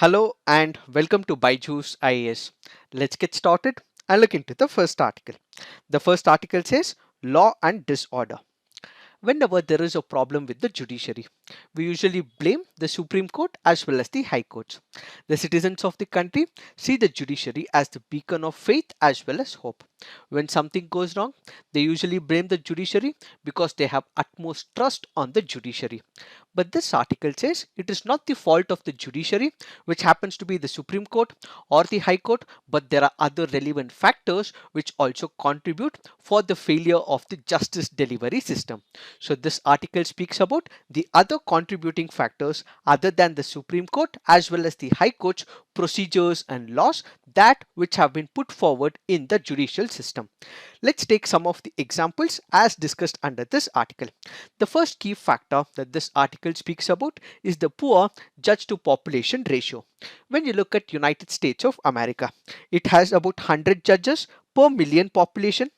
Hello and welcome to Byju's IAS. Let's get started and look into the first article. The first article says Law and Disorder. Whenever there is a problem with the judiciary, we usually blame the Supreme Court as well as the High Courts. The citizens of the country see the judiciary as the beacon of faith as well as hope. When something goes wrong, they usually blame the judiciary because they have utmost trust on the judiciary. But this article says it is not the fault of the judiciary, which happens to be the Supreme Court or the High Court, but there are other relevant factors which also contribute for the failure of the justice delivery system. So this article speaks about the other contributing factors other than the Supreme Court as well as the High Court's procedures and laws that which have been put forward in the judicial system. Let's take some of the examples as discussed under this article. The first key factor that this article speaks about is the poor judge to population ratio. When you look at United States of America, it has about 100 judges per million population.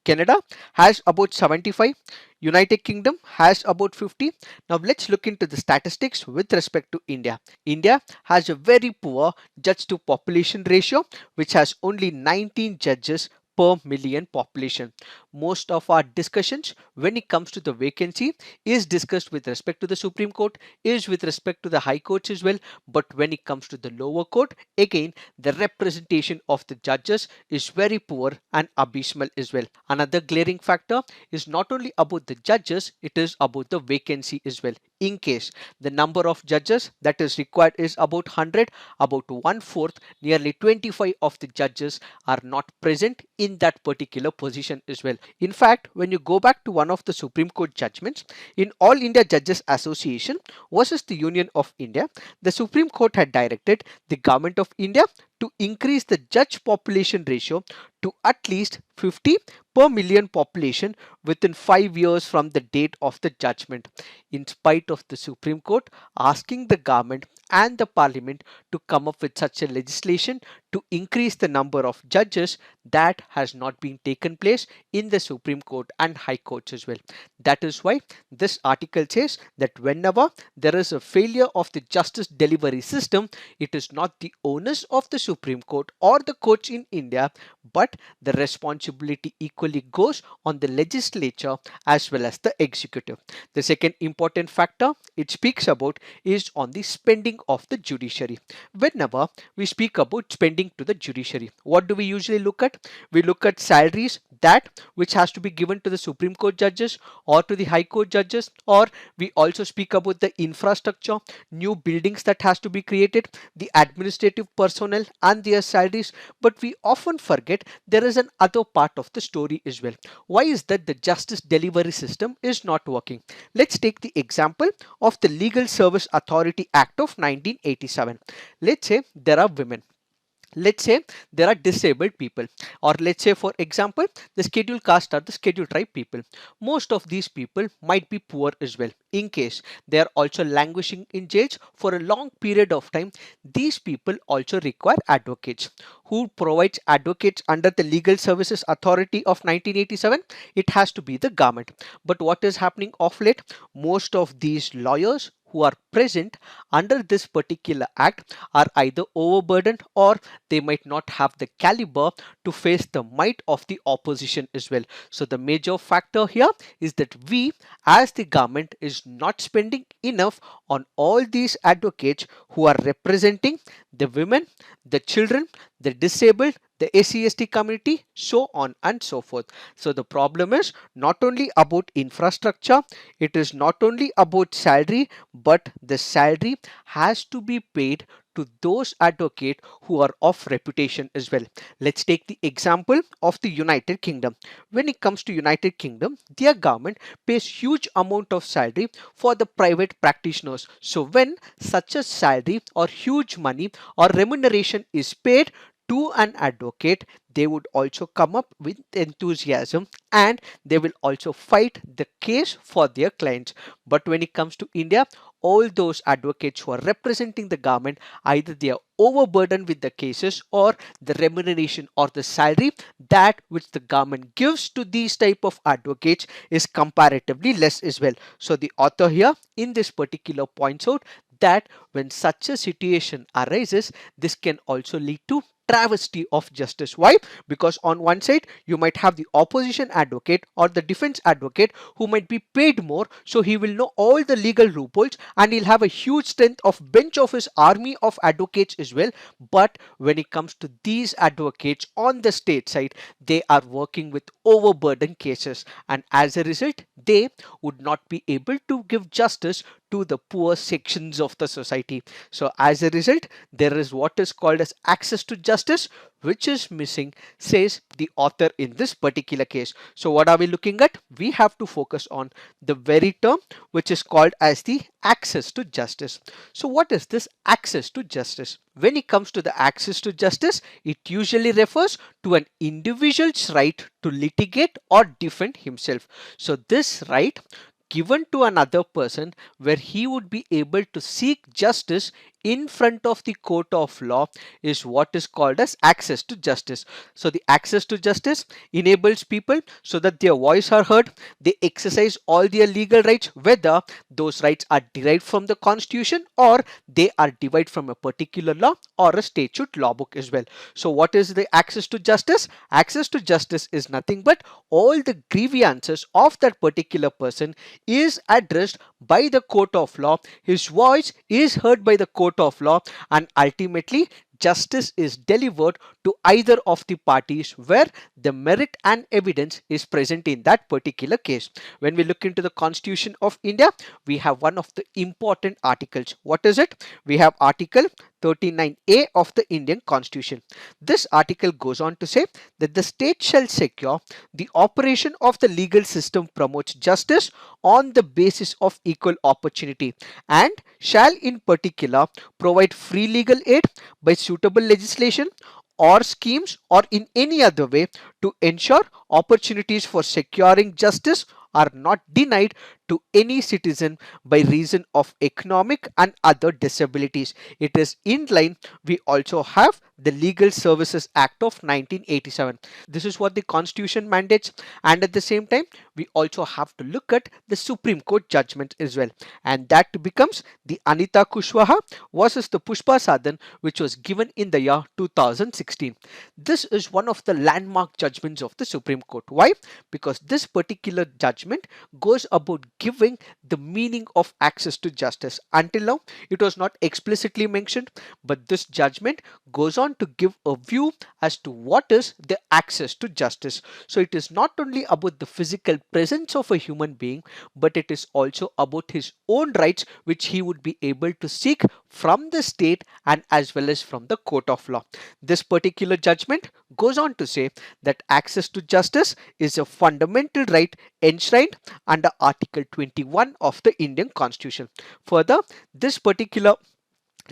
Canada has about 75. United Kingdom has about 50. Now let's look into the statistics with respect to India. India has a very poor judge to population ratio which has only 19 judges per million population. Most of our discussions when it comes to the vacancy is discussed with respect to the Supreme Court, is with respect to the High Courts as well, but when it comes to the lower court, again the representation of the judges is very poor and abysmal as well. Another glaring factor is not only about the judges, it is about the vacancy as well. In case the number of judges that is required is about 100, about 1/4, nearly 25 of the judges are not present in that particular position as well. In fact, when you go back to one of the Supreme Court judgments in All India Judges Association versus the Union of India, the Supreme Court had directed the Government of India to increase the judge population ratio to at least 50 per million population within 5 years from the date of the judgment. In spite of the Supreme Court asking the government and the parliament to come up with such a legislation to increase the number of judges, that has not been taken place in the Supreme Court and High Courts as well. That is why this article says that whenever there is a failure of the justice delivery system, it is not the onus of the Supreme Court or the courts in India, but the responsibility equally goes on the legislature as well as the executive. The second important factor it speaks about is on the spending of the judiciary. Whenever we speak about spending to the judiciary, what do we usually look at? We look at salaries that which has to be given to the Supreme Court judges or to the High Court judges, or we also speak about the infrastructure, new buildings that has to be created, the administrative personnel and their salaries. But we often forget there is an other part of the story as well. Why is that the justice delivery system is not working? Let's take the example of the Legal Service Authority Act of 1987. Let's say there are women. Let's say there are disabled people, or let's say for example the scheduled caste or the scheduled tribe people. Most of these people might be poor as well. In case they are also languishing in jails for a long period of time, these people also require advocates. Who provides advocates under the Legal Services Authority of 1987? It has to be the government. But what is happening of late? Most of these lawyers who are present under this particular act are either overburdened, or they might not have the caliber to face the might of the opposition as well. So the major factor here is that we as the government is not spending enough on all these advocates who are representing the women, the children, the disabled, the SC/ST community, so on and so forth. So the problem is not only about infrastructure, it is not only about salary, but the salary has to be paid to those advocates who are of reputation as well. Let's take the example of the United Kingdom. When it comes to United Kingdom, their government pays huge amount of salary for the private practitioners. So when such a salary or huge money or remuneration is paid to an advocate, they would also come up with enthusiasm and they will also fight the case for their clients. But when it comes to India, all those advocates who are representing the government, either they are overburdened with the cases, or the remuneration or the salary that which the government gives to these type of advocates is comparatively less as well. So the author here in this particular points out that when such a situation arises, this can also lead to travesty of justice. Why? Because on one side you might have the opposition advocate or the defense advocate who might be paid more, so he will know all the legal loopholes and he'll have a huge strength of bench of his army of advocates as well. But when it comes to these advocates on the state side, they are working with overburdened cases, and as a result they would not be able to give justice to the poor sections of the society. So as a result, there is what is called as access to justice, which is missing, says the author in this particular case. So what are we looking at? We have to focus on the very term which is called as the access to justice. So what is this access to justice? When it comes to the access to justice, it usually refers to an individual's right to litigate or defend himself. So this right given to another person where he would be able to seek justice in front of the court of law is what is called as access to justice. So the access to justice enables people so that their voice are heard, they exercise all their legal rights, whether those rights are derived from the constitution or they are derived from a particular law or a statute law book as well. So what is the access to justice? Access to justice is nothing but all the grievances of that particular person is addressed by the court of law, his voice is heard by the court of law, and ultimately justice is delivered to either of the parties where the merit and evidence is present in that particular case. When we look into the Constitution of India, we have one of the important articles. What is it? We have Article 39A of the Indian Constitution. This article goes on to say that the state shall secure the operation of the legal system, promotes justice on the basis of equal opportunity, and shall in particular provide free legal aid by suitable legislation or schemes or in any other way to ensure opportunities for securing justice are not denied to any citizen by reason of economic and other disabilities. It is in line. We also have the Legal Services Act of 1987. This is what the Constitution mandates, and at the same time we also have to look at the Supreme Court judgment as well, and that becomes the Anita Kushwaha versus the Pushpa Sadan, which was given in the year 2016. This is one of the landmark judgments of the Supreme Court. Why? Because this particular judgment goes about giving the meaning of access to justice. Until now, it was not explicitly mentioned, but this judgment goes on to give a view as to what is the access to justice. So it is not only about the physical presence of a human being, but it is also about his own rights, which he would be able to seek from the state and as well as from the court of law. This particular judgment goes on to say that access to justice is a fundamental right enshrined under Article 21 of the Indian Constitution. Further, this particular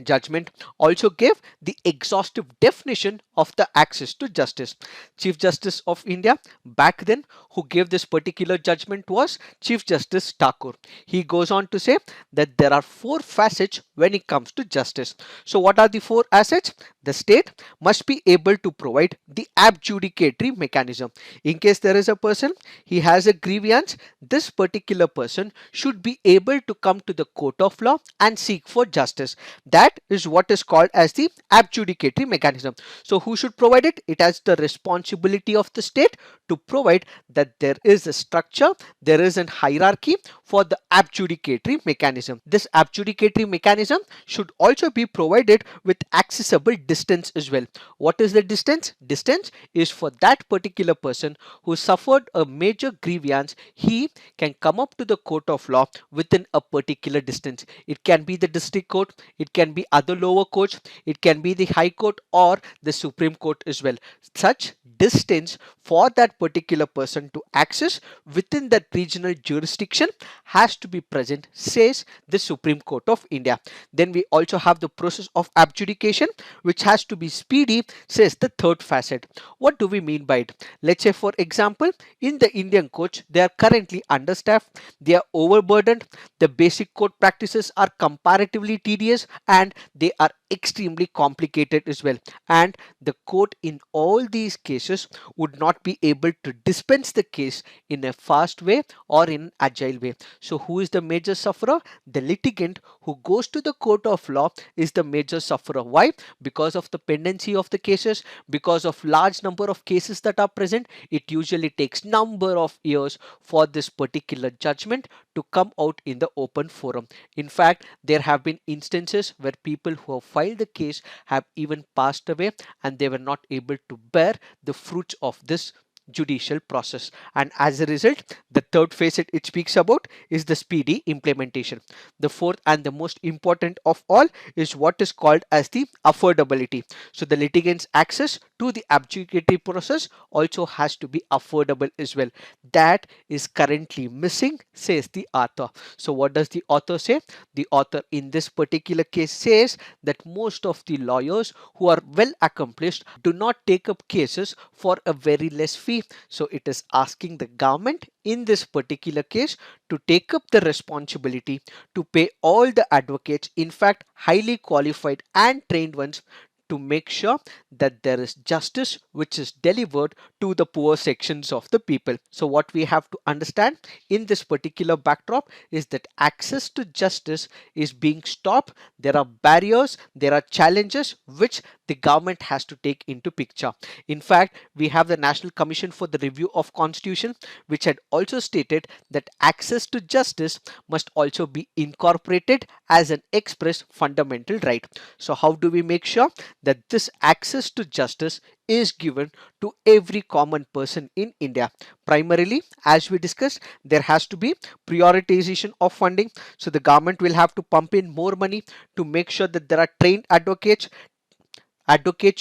judgment also gave the exhaustive definition of the access to justice. Chief Justice of India back then who gave this particular judgment was Chief Justice Thakur. He goes on to say that there are four facets when it comes to justice. So what are the four assets? The state must be able to provide the adjudicatory mechanism. In case there is a person, he has a grievance, this particular person should be able to come to the court of law and seek for justice. That is what is called as the adjudicatory mechanism. So who should provide it? It has the responsibility of the state to provide that there is a structure, there is a hierarchy for the adjudicatory mechanism. This adjudicatory mechanism should also be provided with accessible distance as well. What is the distance? Distance is for that particular person who suffered a major grievance, he can come up to the court of law within a particular distance. It can be the district court, it can be other lower courts, it can be the high court or the Supreme Court as well. Such distance for that particular person to access within that regional jurisdiction has to be present, says the Supreme Court of India. Then we also have the process of adjudication, which has to be speedy, says the third facet. What do we mean by it? Let's say for example, in the Indian courts, they are currently understaffed, they are overburdened, the basic court practices are comparatively tedious, and and they are extremely complicated as well, and the court in all these cases would not be able to dispense the case in a fast way or in an agile way. So who is the major sufferer? The litigant who goes to the court of law is the major sufferer. Why? Because of the pendency of the cases, because of large number of cases that are present. It usually takes number of years for this particular judgment to come out in the open forum. In fact, there have been instances where people who have filed the case have even passed away and they were not able to bear the fruits of this judicial process. And as a result, the third phase it speaks about is the speedy implementation. The fourth and the most important of all is what is called as the affordability. So the litigants access to the adjudicative process also has to be affordable as well. That is currently missing, says the author. So what does the author say? The author in this particular case says that most of the lawyers who are well accomplished do not take up cases for a very less fee. So it is asking the government in this particular case to take up the responsibility to pay all the advocates, in fact highly qualified and trained ones, to make sure that there is justice which is delivered to the poor sections of the people. So what we have to understand in this particular backdrop is that access to justice is being stopped. There are barriers, there are challenges which the government has to take into picture. In fact, we have the National Commission for the Review of Constitution, which had also stated that access to justice must also be incorporated as an express fundamental right. So how do we make sure that this access to justice is given to every common person in India? Primarily, as we discussed, there has to be prioritization of funding. So the government will have to pump in more money to make sure that there are trained advocates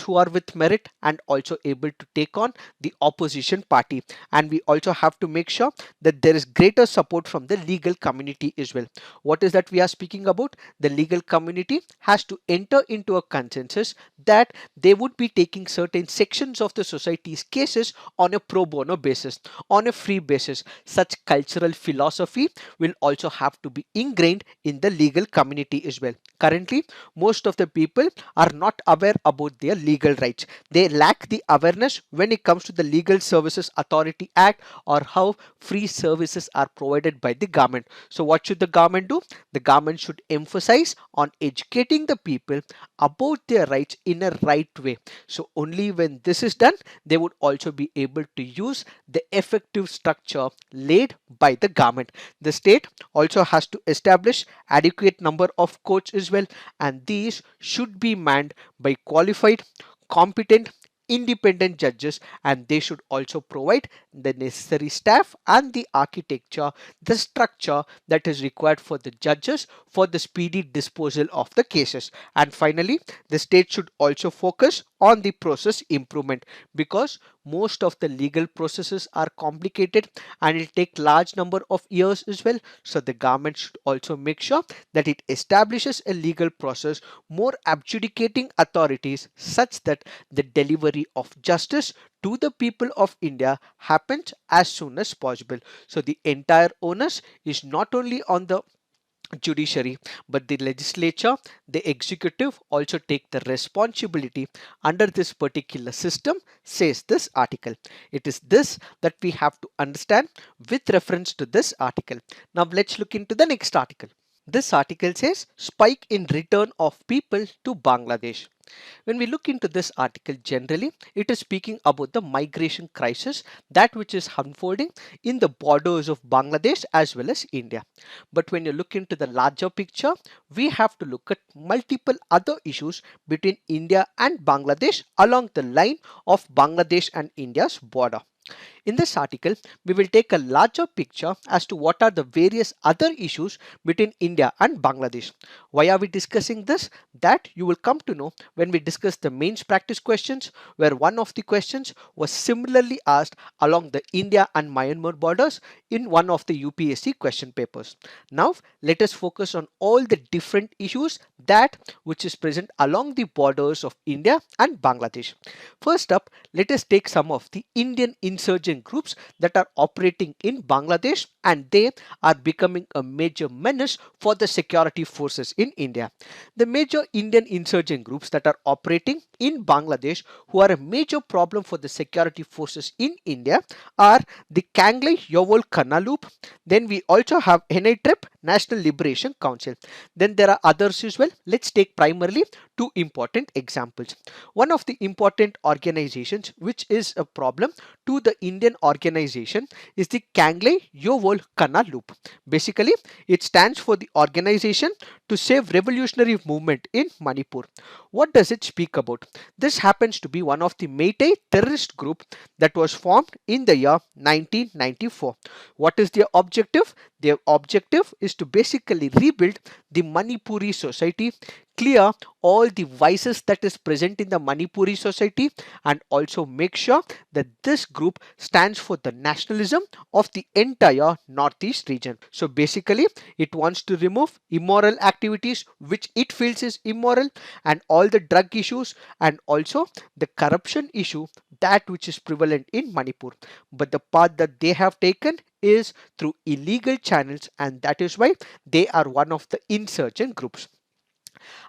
who are with merit and also able to take on the opposition party. And we also have to make sure that there is greater support from the legal community as well. What is that we are speaking about? The legal community has to enter into a consensus that they would be taking certain sections of the society's cases on a pro bono basis, on a free basis. Such cultural philosophy will also have to be ingrained in the legal community as well. Currently, most of the people are not aware about their legal rights. They lack the awareness when it comes to the Legal Services Authority Act or how free services are provided by the government. So what should the government do? The government should emphasize on educating the people about their rights in a right way. So only when this is done, they would also be able to use the effective structure laid by the government. The state also has to establish adequate number of courts as well, and these should be manned by qualified, competent, independent judges, and they should also provide the necessary staff and the architecture, the structure that is required for the judges for the speedy disposal of the cases. And finally, the state should also focus on the process improvement, because most of the legal processes are complicated and it take large number of years as well. So the government should also make sure that it establishes a legal process, more adjudicating authorities, such that the delivery of justice to the people of India happens as soon as possible. So the entire onus is not only on the judiciary, but the legislature, the executive also take the responsibility under this particular system, says this article. It is this that we have to understand with reference to this article. Now let's look into the next article. This article says spike in return of people to Bangladesh. When we look into this article generally, it is speaking about the migration crisis that which is unfolding in the borders of Bangladesh as well as India. But when you look into the larger picture, we have to look at multiple other issues between India and Bangladesh along the line of Bangladesh and India's border. In this article, we will take a larger picture as to what are the various other issues between India and Bangladesh. Why are we discussing this? That you will come to know when we discuss the mains practice questions, where one of the questions was similarly asked along the India and Myanmar borders in one of the UPSC question papers. Now, let us focus on all the different issues that which is present along the borders of India and Bangladesh. First up, let us take some of the Indian insurgent groups that are operating in Bangladesh and they are becoming a major menace for the security forces in India. The major Indian insurgent groups that are operating in Bangladesh who are a major problem for the security forces in India are the Kanglei Yowol Kanalup. Then we also have NITREP, National Liberation Council. Then there are others as well. Let's take primarily two important examples. One of the important organizations which is a problem to the Indian organization is the Kanglei Yowol Kanalup. Basically, it stands for the Organization to Save Revolutionary Movement in Manipur. What does it speak about? This happens to be one of the Meitei terrorist group that was formed in the year 1994. What is their objective? Their objective is to basically rebuild the Manipuri society, clear all the vices that is present in the Manipuri society, and also make sure that this group stands for the nationalism of the entire northeast region. So basically it wants to remove immoral activities which it feels is immoral, and all the drug issues, and also the corruption issue that which is prevalent in Manipur. But the path that they have taken is through illegal channels, and that is why they are one of the insurgent groups.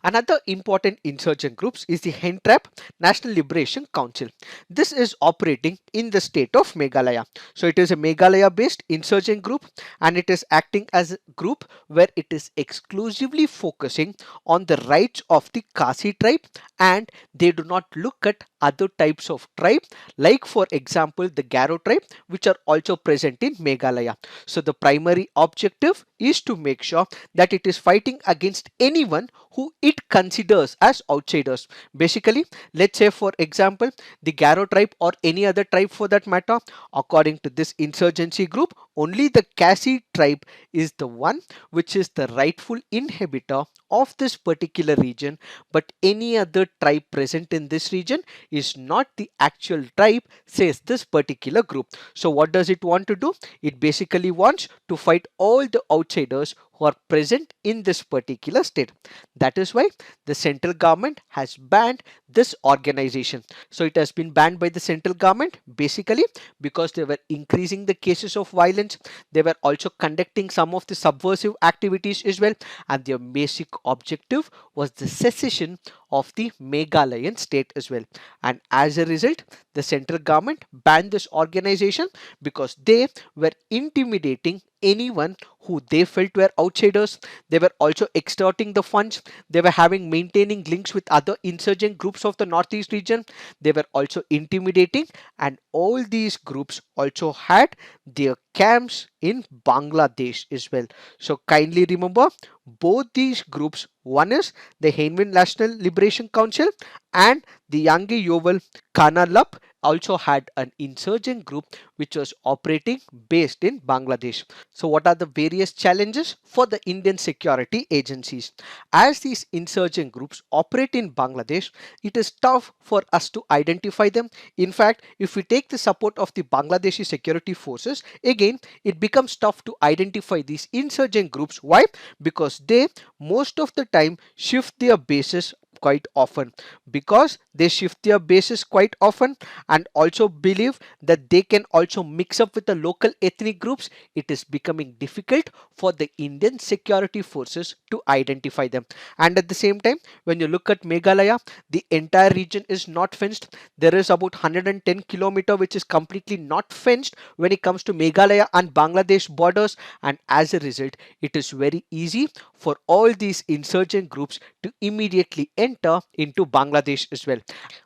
Another important insurgent groups is the HENTRAP, National Liberation Council. This is operating in the state of Meghalaya. So it is a Meghalaya based insurgent group, and it is acting as a group where it is exclusively focusing on the rights of the Khasi tribe, and they do not look at other types of tribe, like for example the Garo tribe, which are also present in Meghalaya. So the primary objective is to make sure that it is fighting against anyone who it considers as outsiders. Basically, let's say for example the Garo tribe or any other tribe for that matter, according to this insurgency group, only the Khasi tribe is the one which is the rightful inhabitor of this particular region, but any other tribe present in this region is not the actual tribe, says this particular group. So what does it want to do? It basically wants to fight all the outsiders who are present in this particular state. That is why the central government has banned this organization. So it has been banned by the central government basically because they were increasing the cases of violence. They were also conducting some of the subversive activities as well, and their basic objective was the secession of the Meghalayan state as well. And as a result, the central government banned this organization because they were intimidating anyone who they felt were outsiders. They were also extorting the funds. They were having maintaining links with other insurgent groups of the northeast region. They were also intimidating, and all these groups also had their camps in Bangladesh as well. So kindly remember both these groups. One is the Heinmin National Liberation Council, and the Yangi Yoval Kanalap also had an insurgent group which was operating based in Bangladesh. So what are the various challenges for the Indian security agencies? As these insurgent groups operate in Bangladesh, it is tough for us to identify them. In fact, if we take the support of the Bangladeshi security forces, again it becomes tough to identify these insurgent groups. Why? Because they most of the time shift their bases quite often. Because they shift their bases quite often and also believe that they can also mix up with the local ethnic groups, it is becoming difficult for the Indian security forces to identify them. And at the same time, when you look at Meghalaya, the entire region is not fenced. There is about 110 kilometer which is completely not fenced when it comes to Meghalaya and Bangladesh borders, and as a result it is very easy for all these insurgent groups to immediately enter into Bangladesh as well.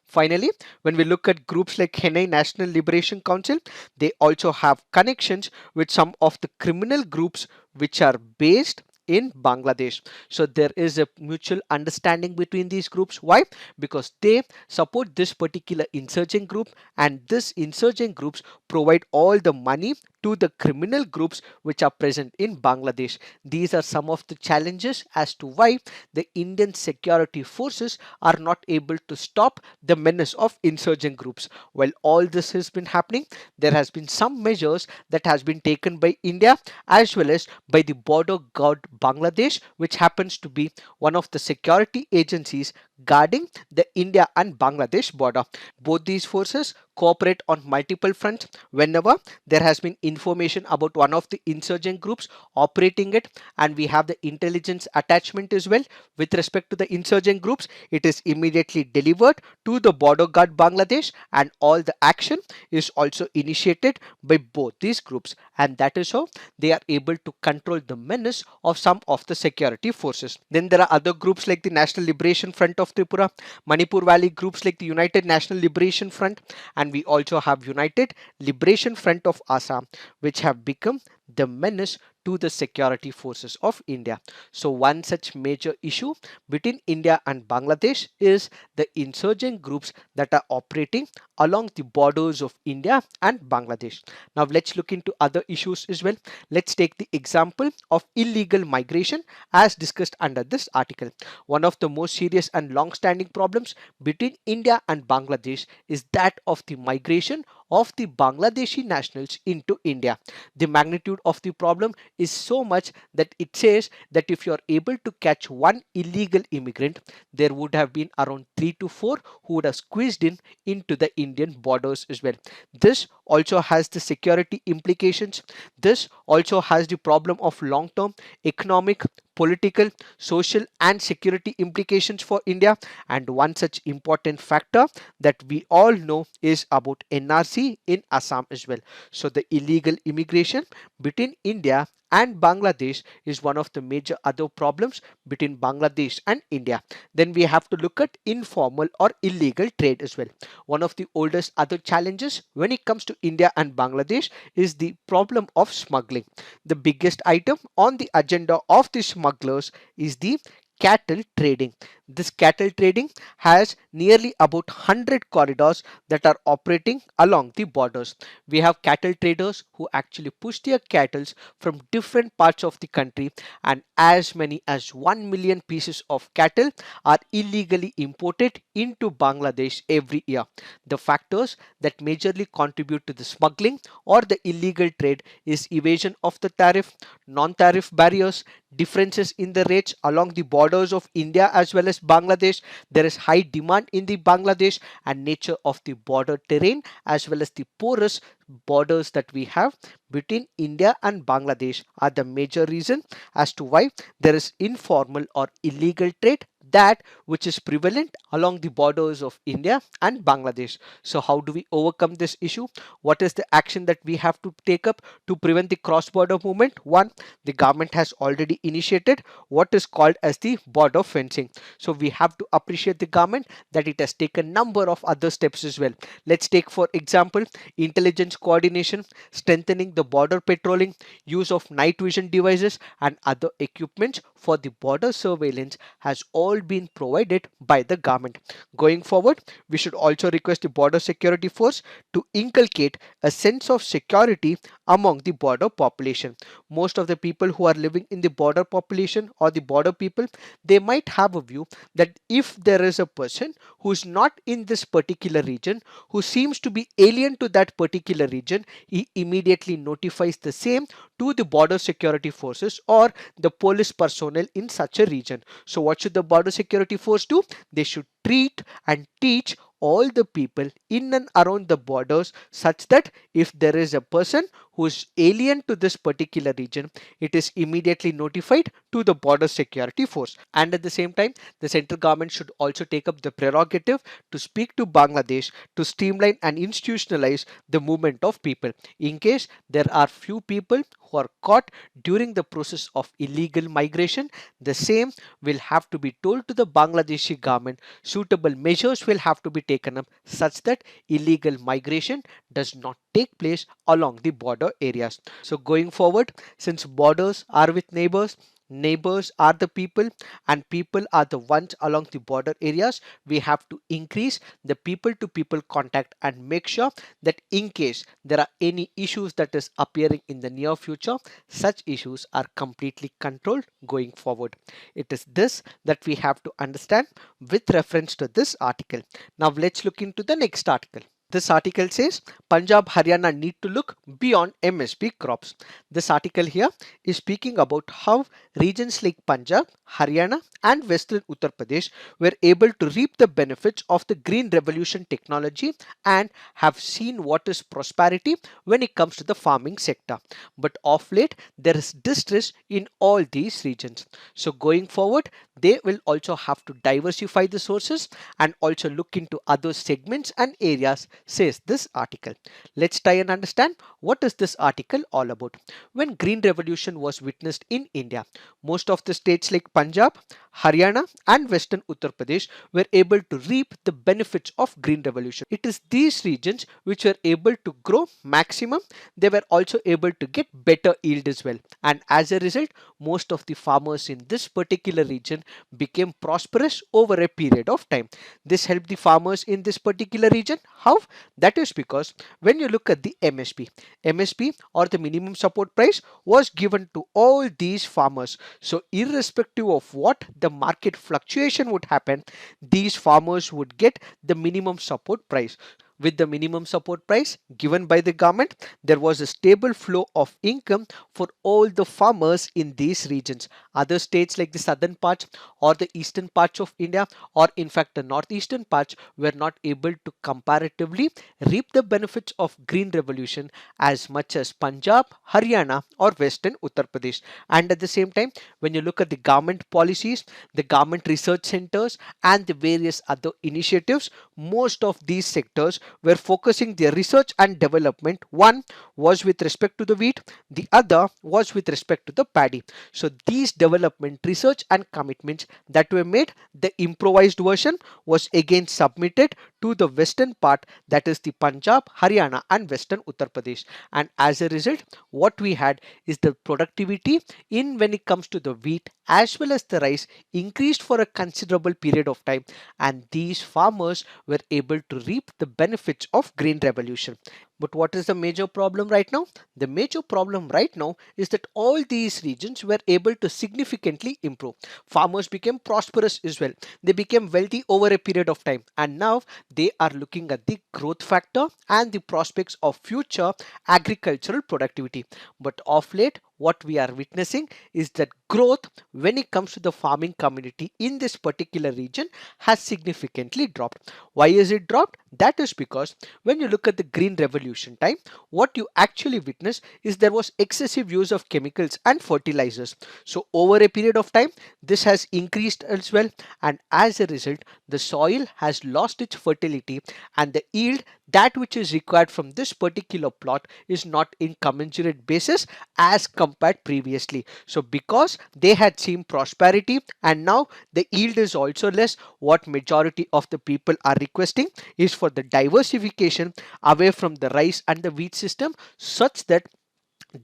Finally, when we look at groups like Henei National Liberation Council, they also have connections with some of the criminal groups which are based in Bangladesh. So there is a mutual understanding between these groups. Why? Because they support this particular insurgent group, and this insurgent groups provide all the money to the criminal groups which are present in Bangladesh. These are some of the challenges as to why the Indian security forces are not able to stop the menace of insurgent groups. While all this has been happening, there has been some measures that has been taken by India as well as by the border guard Bangladesh, which happens to be one of the security agencies guarding the India and Bangladesh border. Both these forces cooperate on multiple fronts whenever there has been information about one of the insurgent groups operating it, and we have the intelligence attachment as well with respect to the insurgent groups. It is immediately delivered to the border guard Bangladesh, and all the action is also initiated by both these groups, and that is how they are able to control the menace of some of the security forces. Then there are other groups like the National Liberation Front of Tripura, Manipur Valley groups like the United National Liberation Front, and we also have United Liberation Front of Assam, which have become the menace to the security forces of India. So one such major issue between India and Bangladesh is the insurgent groups that are operating along the borders of India and Bangladesh. Now let's look into other issues as well. Let's take the example of illegal migration as discussed under this article. One of the most serious and long-standing problems between India and Bangladesh is that of the migration of the Bangladeshi nationals into India. The magnitude of the problem is so much that it says that if you are able to catch one illegal immigrant, there would have been around 3 to 4 who would have squeezed in into the Indian borders as well. This also has the security implications. This also has the problem of long-term economic, political, social and security implications for India. And one such important factor that we all know is about NRC in Assam as well. So the illegal immigration between India and Bangladesh is one of the major other problems between Bangladesh and India. Then we have to look at informal or illegal trade as well. One of the oldest other challenges when it comes to India and Bangladesh is the problem of smuggling. The biggest item on the agenda of the smugglers is the cattle trading. This cattle trading has nearly about 100 corridors that are operating along the borders. We have cattle traders who actually push their cattle from different parts of the country, and as many as 1 million pieces of cattle are illegally imported into Bangladesh every year. The factors that majorly contribute to the smuggling or the illegal trade is evasion of the tariff, non-tariff barriers, differences in the rates along the borders of India as well as Bangladesh. There is high demand in the Bangladesh, and nature of the border terrain as well as the porous borders that we have between India and Bangladesh are the major reason as to why there is informal or illegal trade that which is prevalent along the borders of India and Bangladesh. So how do we overcome this issue? What is the action that we have to take up to prevent the cross-border movement? One, the government has already initiated what is called as the border fencing. So we have to appreciate the government that it has taken number of other steps as well. Let's take for example intelligence coordination, strengthening the border patrolling, use of night vision devices and other equipment for the border surveillance has all been provided by the government. Going forward, we should also request the border security force to inculcate a sense of security among the border population. Most of the people who are living in the border population or the border people, they might have a view that if there is a person who is not in this particular region, who seems to be alien to that particular region, he immediately notifies the same to the border security forces or the police personnel in such a region. So what should the border security force do? They should treat and teach all the people in and around the borders such that if there is a person who is alien to this particular region, it is immediately notified to the border security force. And at the same time, the central government should also take up the prerogative to speak to Bangladesh to streamline and institutionalize the movement of people. In case there are few people who are caught during the process of illegal migration, the same will have to be told to the Bangladeshi government. Suitable measures will have to be taken up such that illegal migration does not take place along the border areas. So going forward, since borders are with neighbors, neighbors are the people and people are the ones along the border areas, we have to increase the people to people contact and make sure that in case there are any issues that is appearing in the near future, such issues are completely controlled going forward. It is this that we have to understand with reference to this article. Now let's look into the next article. This article says Punjab, Haryana need to look beyond MSP crops. This article here is speaking about how regions like Punjab, Haryana, and Western Uttar Pradesh were able to reap the benefits of the green revolution technology and have seen what is prosperity when it comes to the farming sector. But of late, there is distress in all these regions. So, going forward, they will also have to diversify the sources and also look into other segments and areas, says this article. Let's try and understand what is this article all about. When green revolution was witnessed in India, most of the states like Punjab, Haryana and Western Uttar Pradesh were able to reap the benefits of green revolution. It is these regions which were able to grow maximum. They were also able to get better yield as well, and as a result most of the farmers in this particular region became prosperous over a period of time. This helped the farmers in this particular region. How? That is because when you look at the MSP or the minimum support price was given to all these farmers. So irrespective of what the market fluctuation would happen, these farmers would get the minimum support price. With the minimum support price given by the government, there was a stable flow of income for all the farmers in these regions. Other states like the southern parts or the eastern parts of India, or in fact the northeastern parts, were not able to comparatively reap the benefits of green revolution as much as Punjab, Haryana or Western Uttar Pradesh. And at the same time, when you look at the government policies, the government research centers and the various other initiatives, most of these sectors were focusing their research and development. One was with respect to the wheat, the other was with respect to the paddy. So these development, research and commitments that were made, the improvised version was again submitted to the western part, that is the Punjab, Haryana and Western Uttar Pradesh. And as a result, what we had is the productivity in when it comes to the wheat as well as the rice increased for a considerable period of time, and these farmers were able to reap the benefits of green revolution. But what is the major problem right now? The major problem right now is that all these regions were able to significantly improve. Farmers became prosperous as well. They became wealthy over a period of time, and now they are looking at the growth factor and the prospects of future agricultural productivity. But of late, what we are witnessing is that growth when it comes to the farming community in this particular region has significantly dropped. Why is it dropped? That is because when you look at the green revolution time, what you actually witness is there was excessive use of chemicals and fertilizers. So over a period of time, this has increased as well, and as a result, the soil has lost its fertility, and the yield that which is required from this particular plot is not in commensurate basis as compared previously. So because they had seen prosperity and now the yield is also less, what majority of the people are requesting is for the diversification away from the rice and the wheat system, such that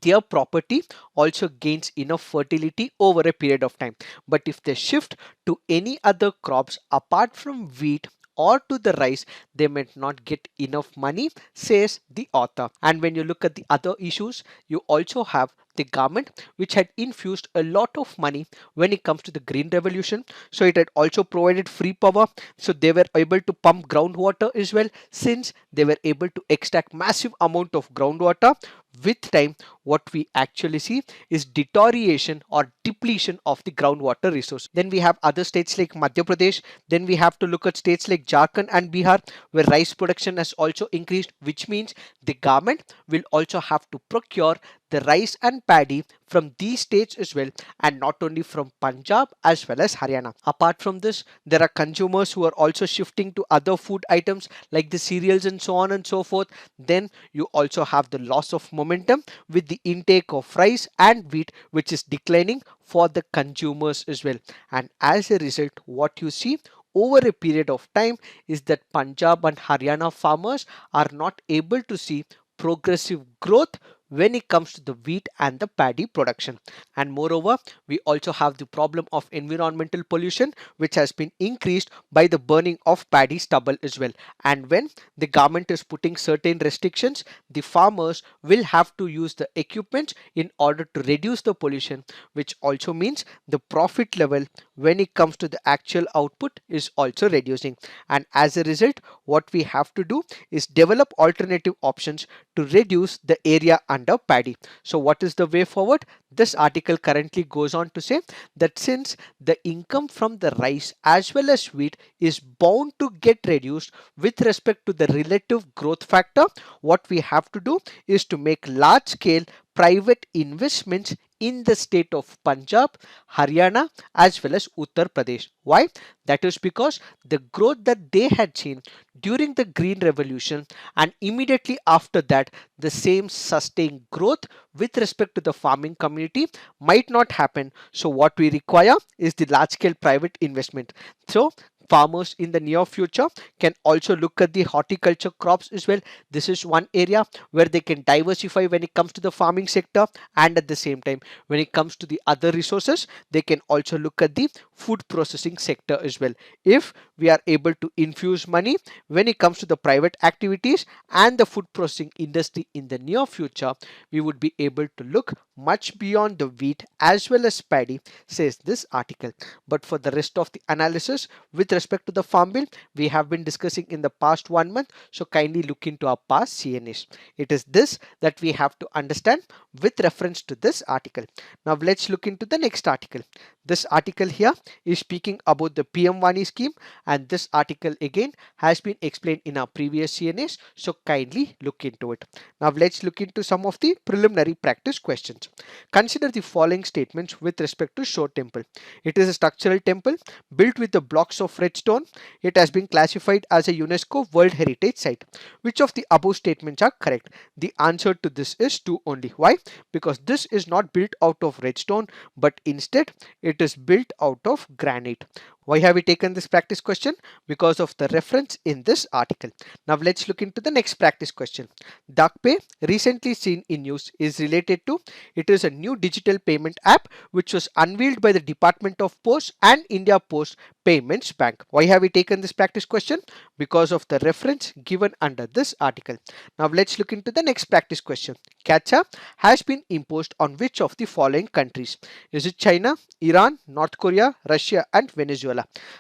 their property also gains enough fertility over a period of time. But if they shift to any other crops apart from wheat or to the rice, they might not get enough money, says the author. And when you look at the other issues, you also have the government which had infused a lot of money when it comes to the green revolution. So it had also provided free power, so they were able to pump groundwater as well, since they were able to extract massive amount of groundwater. With time, what we actually see is deterioration or depletion of the groundwater resource. Then we have other states like Madhya Pradesh. Then we have to look at states like Jharkhand and Bihar, where rice production has also increased, which means the government will also have to procure the rice and paddy from these states as well, and not only from Punjab as well as Haryana. Apart from this, there are consumers who are also shifting to other food items like the cereals and so on and so forth. Then you also have the loss of momentum with the intake of rice and wheat, which is declining for the consumers as well. And as a result, what you see over a period of time is that Punjab and Haryana farmers are not able to see progressive growth when it comes to the wheat and the paddy production. And moreover, we also have the problem of environmental pollution, which has been increased by the burning of paddy stubble as well. And when the government is putting certain restrictions, the farmers will have to use the equipment in order to reduce the pollution, which also means the profit level when it comes to the actual output is also reducing, and as a result what we have to do is develop alternative options to reduce the area under paddy. So what is the way forward? This article currently goes on to say that since the income from the rice as well as wheat is bound to get reduced with respect to the relative growth factor, what we have to do is to make large scale private investments in the state of Punjab, Haryana as well as Uttar Pradesh. Why? That is because the growth that they had seen during the Green Revolution and immediately after that the same sustained growth with respect to the farming community might not happen. So what we require is the large scale private investment. So farmers in the near future can also look at the horticulture crops as well. This is one area where they can diversify when it comes to the farming sector, and at the same time when it comes to the other resources they can also look at the food processing sector as well. If we are able to infuse money when it comes to the private activities and the food processing industry in the near future, we would be able to look much beyond the wheat as well as paddy, says this article. But for the rest of the analysis with respect to the farm bill, we have been discussing in the past 1 month, so kindly look into our past CNAs. It is this that we have to understand with reference to this article. Now let's look into the next article. This article here is speaking about the PM Wani scheme, and this article again has been explained in our previous CNAs, so kindly look into it. Now let's look into some of the preliminary practice questions. Consider the following statements with respect to Shore Temple. It is a structural temple built with the blocks of red stone. It has been classified as a UNESCO World Heritage Site. Which of the above statements are correct? The answer to this is 2 only. Why? Because this is not built out of red stone, but instead it is built out of granite. Why have we taken this practice question? Because of the reference in this article. Now let's look into the next practice question. DuckPay, recently seen in news, is related to, it is a new digital payment app which was unveiled by the Department of Post and India Post Payments Bank. Why have we taken this practice question? Because of the reference given under this article. Now let's look into the next practice question. CAPTCHA has been imposed on which of the following countries? Is it China, Iran, North Korea, Russia and Venezuela?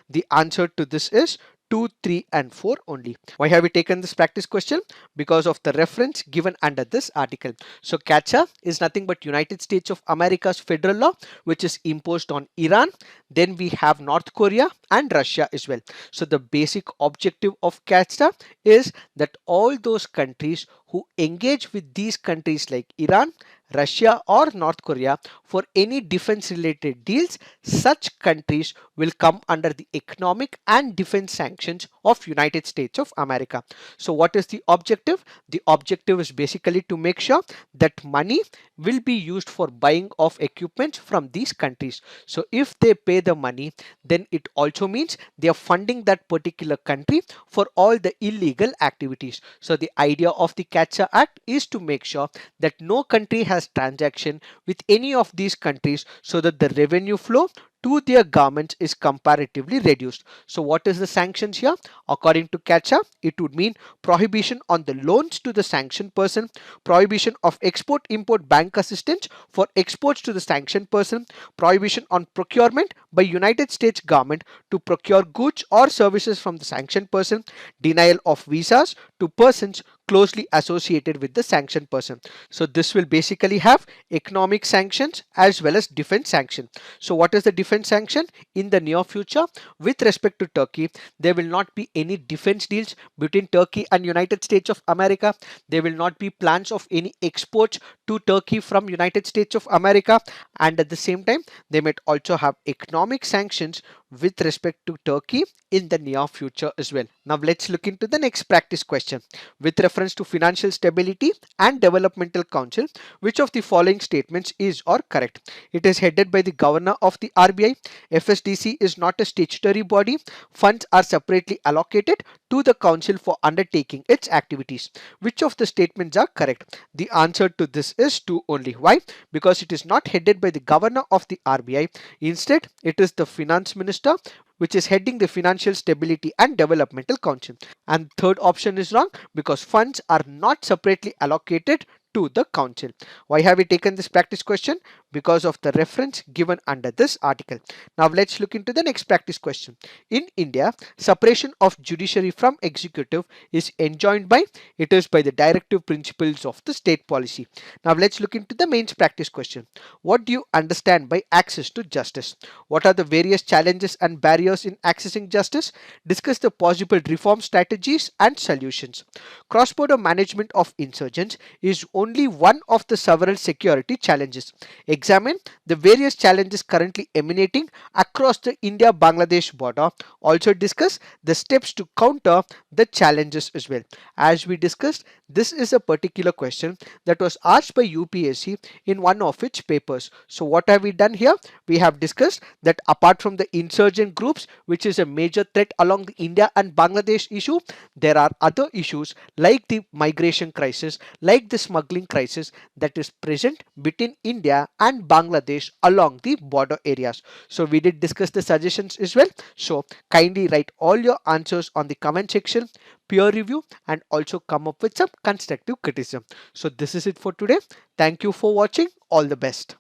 The answer to this is 2, 3 and 4 only. Why have we taken this practice question? Because of the reference given under this article. So CAPTCHA is nothing but United States of America's federal law which is imposed on Iran. Then we have North Korea and Russia as well. So the basic objective of CAPTCHA is that all those countries who engage with these countries like Iran, Russia or North Korea for any defense related deals, such countries will come under the economic and defense sanctions of United States of America. So what is the objective? The objective is basically to make sure that money will be used for buying of equipment from these countries. So if they pay the money, then it also means they are funding that particular country for all the illegal activities. So the idea of the CAPTCHA Act is to make sure that no country has transaction with any of these countries so that the revenue flow to their governments is comparatively reduced. So what is the sanctions here? According to CAPTCHA, it would mean prohibition on the loans to the sanctioned person, prohibition of export-import bank assistance for exports to the sanctioned person, prohibition on procurement by United States government to procure goods or services from the sanctioned person, denial of visas to persons closely associated with the sanctioned person. So this will basically have economic sanctions as well as defense sanction. So what is the defense sanction? In the near future with respect to Turkey, there will not be any defense deals between Turkey and United States of America. There will not be plans of any exports to Turkey from United States of America, and at the same time they might also have economic sanctions with respect to Turkey in the near future as well. Now let's look into the next practice question. With reference to Financial Stability and Developmental Council, which of the following statements is or correct? It is headed by the governor of the RBI. FSDC is not a statutory body. Funds are separately allocated to the council for undertaking its activities. Which of the statements are correct? The answer to this is 2 only. Why? Because it is not headed by the governor of the RBI. Instead, it is the finance minister which is heading the Financial Stability and Developmental Council. And third option is wrong because funds are not separately allocated to the council. Why have we taken this practice question? because of the reference given under this article. Now let's look into the next practice question. In India, separation of judiciary from executive is enjoined by, it is by the directive principles of the state policy. Now let's look into the mains practice question. What do you understand by access to justice? What are the various challenges and barriers in accessing justice? Discuss the possible reform strategies and solutions. Cross-border management of insurgents is only one of the several security challenges. Examine the various challenges currently emanating across the India-Bangladesh border. Also discuss the steps to counter the challenges as well. As we discussed, this is a particular question that was asked by UPSC in one of its papers. So what have we done here? We have discussed that apart from the insurgent groups, which is a major threat along the India and Bangladesh issue, there are other issues like the migration crisis, like the smuggling crisis that is present between India and Bangladesh along the border areas. So we did discuss the suggestions as well. So kindly write all your answers on the comment section, peer review, and also come up with some constructive criticism. So this is it for today. Thank you for watching. All the best.